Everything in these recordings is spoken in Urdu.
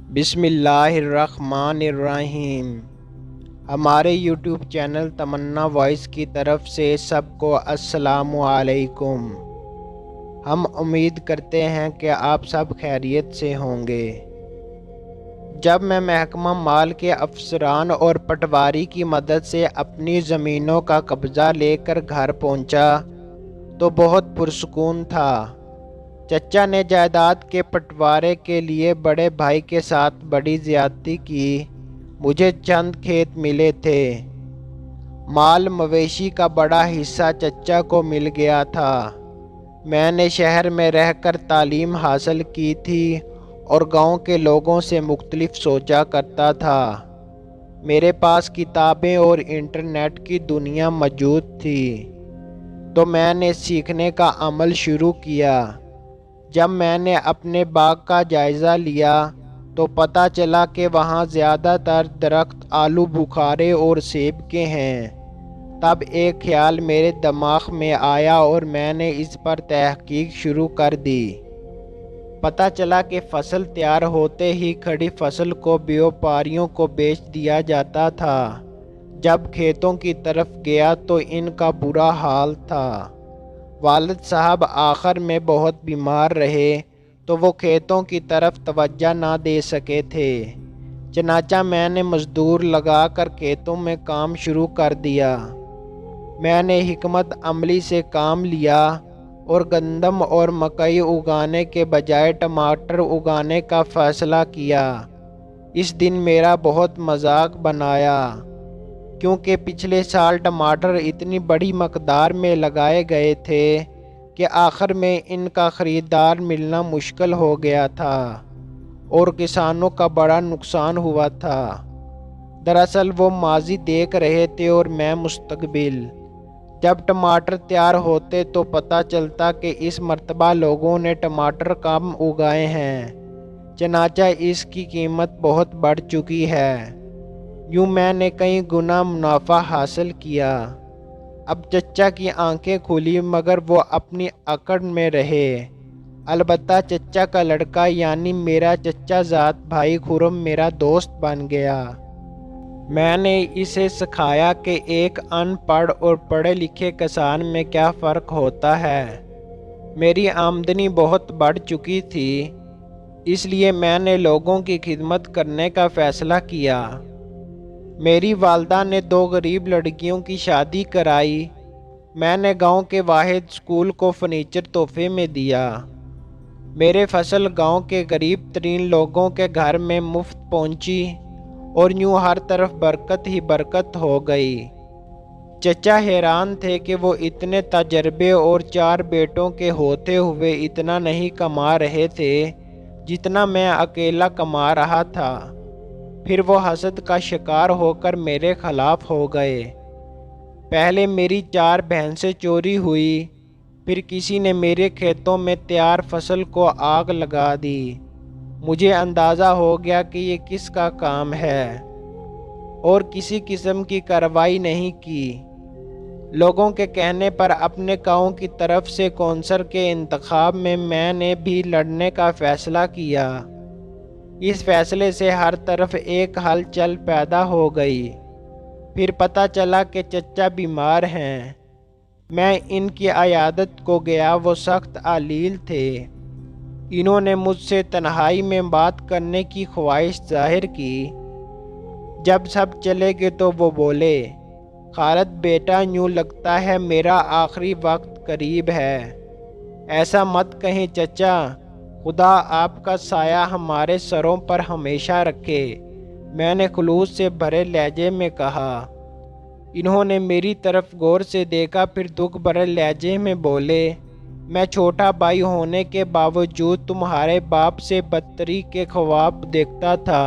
بسم اللہ الرحمن الرحیم۔ ہمارے یوٹیوب چینل تمنا وائس کی طرف سے سب کو السلام علیکم۔ ہم امید کرتے ہیں کہ آپ سب خیریت سے ہوں گے۔ جب میں محکمہ مال کے افسران اور پٹواری کی مدد سے اپنی زمینوں کا قبضہ لے کر گھر پہنچا تو بہت پرسکون تھا۔ چچا نے جائیداد کے بٹوارے کے لیے بڑے بھائی کے ساتھ بڑی زیادتی کی۔ مجھے چند کھیت ملے تھے۔ مال مویشی کا بڑا حصہ چچا کو مل گیا تھا۔ میں نے شہر میں رہ کر تعلیم حاصل کی تھی اور گاؤں کے لوگوں سے مختلف سوچا کرتا تھا۔ میرے پاس کتابیں اور انٹرنیٹ کی دنیا موجود تھی، تو میں نے سیکھنے کا عمل شروع کیا۔ جب میں نے اپنے باغ کا جائزہ لیا تو پتہ چلا کہ وہاں زیادہ تر درخت آلو بخارے اور سیب کے ہیں۔ تب ایک خیال میرے دماغ میں آیا اور میں نے اس پر تحقیق شروع کر دی۔ پتہ چلا کہ فصل تیار ہوتے ہی کھڑی فصل کو بیوپاریوں کو بیچ دیا جاتا تھا۔ جب کھیتوں کی طرف گیا تو ان کا برا حال تھا۔ والد صاحب آخر میں بہت بیمار رہے تو وہ کھیتوں کی طرف توجہ نہ دے سکے تھے۔ چنانچہ میں نے مزدور لگا کر کھیتوں میں کام شروع کر دیا۔ میں نے حکمت عملی سے کام لیا اور گندم اور مکئی اگانے کے بجائے ٹماٹر اگانے کا فیصلہ کیا۔ اس دن میرا بہت مذاق بنایا، کیونکہ پچھلے سال ٹماٹر اتنی بڑی مقدار میں لگائے گئے تھے کہ آخر میں ان کا خریدار ملنا مشکل ہو گیا تھا اور کسانوں کا بڑا نقصان ہوا تھا۔ دراصل وہ ماضی دیکھ رہے تھے اور میں مستقبل۔ جب ٹماٹر تیار ہوتے تو پتہ چلتا کہ اس مرتبہ لوگوں نے ٹماٹر کم اگائے ہیں، چنانچہ اس کی قیمت بہت بڑھ چکی ہے۔ یوں میں نے کئی گنا منافع حاصل کیا۔ اب چچا کی آنکھیں کھلی مگر وہ اپنی اکڑ میں رہے۔ البتہ چچا کا لڑکا یعنی میرا چچا زاد بھائی خرم میرا دوست بن گیا۔ میں نے اسے سکھایا کہ ایک ان پڑھ اور پڑھے لکھے کسان میں کیا فرق ہوتا ہے۔ میری آمدنی بہت بڑھ چکی تھی، اس لیے میں نے لوگوں کی خدمت کرنے کا فیصلہ کیا۔ میری والدہ نے 2 غریب لڑکیوں کی شادی کرائی۔ میں نے گاؤں کے واحد اسکول کو فرنیچر تحفے میں دیا۔ میرے فصل گاؤں کے غریب ترین لوگوں کے گھر میں مفت پہنچی اور یوں ہر طرف برکت ہی برکت ہو گئی۔ چچا حیران تھے کہ وہ اتنے تجربے اور 4 بیٹوں کے ہوتے ہوئے اتنا نہیں کما رہے تھے جتنا میں اکیلا کما رہا تھا۔ پھر وہ حسد کا شکار ہو کر میرے خلاف ہو گئے۔ پہلے میری 4 بھینسیں چوری ہوئی، پھر کسی نے میرے کھیتوں میں تیار فصل کو آگ لگا دی۔ مجھے اندازہ ہو گیا کہ یہ کس کا کام ہے اور کسی قسم کی کارروائی نہیں کی۔ لوگوں کے کہنے پر اپنے گاؤں کی طرف سے کونسلر کے انتخاب میں نے بھی لڑنے کا فیصلہ کیا۔ اس فیصلے سے ہر طرف ایک ہلچل پیدا ہو گئی۔ پھر پتہ چلا کہ چچا بیمار ہیں۔ میں ان کی عیادت کو گیا، وہ سخت علیل تھے۔ انہوں نے مجھ سے تنہائی میں بات کرنے کی خواہش ظاہر کی۔ جب سب چلے گئے تو وہ بولے، خالد بیٹا، یوں لگتا ہے میرا آخری وقت قریب ہے۔ ایسا مت کہیں چچا، خدا آپ کا سایہ ہمارے سروں پر ہمیشہ رکھے، میں نے خلوص سے بھرے لہجے میں کہا۔ انہوں نے میری طرف غور سے دیکھا، پھر دکھ بھرے لہجے میں بولے، میں چھوٹا بھائی ہونے کے باوجود تمہارے باپ سے بدتری کے خواب دیکھتا تھا،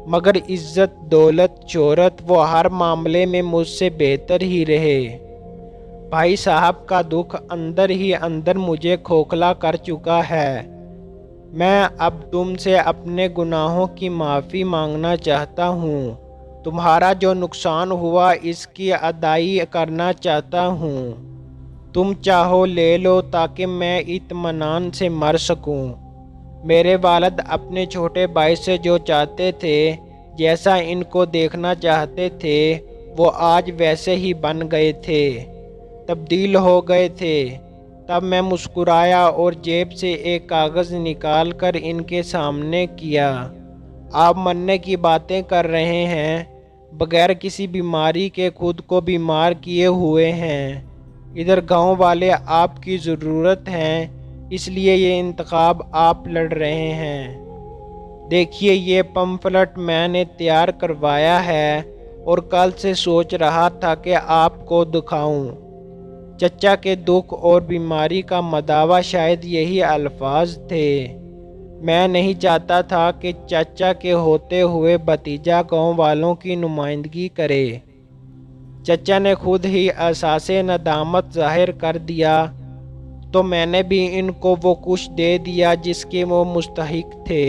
مگر عزت، دولت، شہرت، وہ ہر معاملے میں مجھ سے بہتر ہی رہے۔ بھائی صاحب کا دکھ اندر ہی اندر مجھے کھوکھلا کر چکا ہے۔ میں اب تم سے اپنے گناہوں کی معافی مانگنا چاہتا ہوں۔ تمہارا جو نقصان ہوا اس کی ادائی کرنا چاہتا ہوں۔ تم چاہو لے لو تاکہ میں اطمینان سے مر سکوں۔ میرے والد اپنے چھوٹے بھائی سے جو چاہتے تھے، جیسا ان کو دیکھنا چاہتے تھے، وہ آج ویسے ہی بن گئے تھے، تبدیل ہو گئے تھے۔ تب میں مسکرایا اور جیب سے ایک کاغذ نکال کر ان کے سامنے کیا۔ آپ مرنے کی باتیں کر رہے ہیں، بغیر کسی بیماری کے خود کو بیمار کیے ہوئے ہیں۔ ادھر گاؤں والے آپ کی ضرورت ہیں، اس لیے یہ انتخاب آپ لڑ رہے ہیں۔ دیکھیے، یہ پمفلٹ میں نے تیار کروایا ہے اور کل سے سوچ رہا تھا کہ آپ کو دکھاؤں۔ چچا کے دکھ اور بیماری کا مداوا شاید یہی الفاظ تھے۔ میں نہیں چاہتا تھا کہ چچا کے ہوتے ہوئے بھتیجا گاؤں والوں کی نمائندگی کرے۔ چچا نے خود ہی احساس ندامت ظاہر کر دیا، تو میں نے بھی ان کو وہ کچھ دے دیا جس کے وہ مستحق تھے۔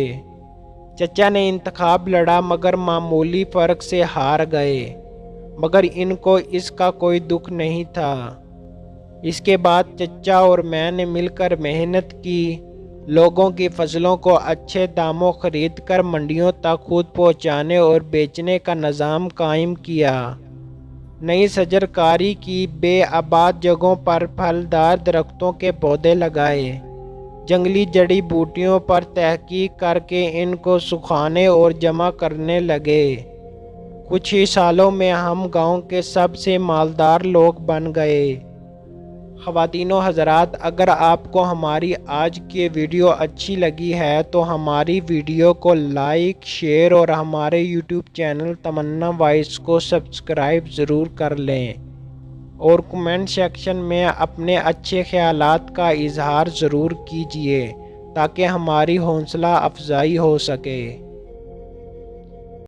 چچا نے انتخاب لڑا مگر معمولی فرق سے ہار گئے، مگر ان کو اس کا کوئی دکھ نہیں تھا۔ اس کے بعد چچا اور میں نے مل کر محنت کی، لوگوں کی فصلوں کو اچھے داموں خرید کر منڈیوں تک خود پہنچانے اور بیچنے کا نظام قائم کیا۔ نئی شجرکاری کی، بے آباد جگہوں پر پھلدار درختوں کے پودے لگائے، جنگلی جڑی بوٹیوں پر تحقیق کر کے ان کو سکھانے اور جمع کرنے لگے۔ کچھ ہی سالوں میں ہم گاؤں کے سب سے مالدار لوگ بن گئے۔ خواتین و حضرات، اگر آپ کو ہماری آج کی ویڈیو اچھی لگی ہے تو ہماری ویڈیو کو لائک، شیئر اور ہمارے یوٹیوب چینل تمنا وائس کو سبسکرائب ضرور کر لیں، اور کمنٹ سیکشن میں اپنے اچھے خیالات کا اظہار ضرور کیجیے تاکہ ہماری حوصلہ افزائی ہو سکے۔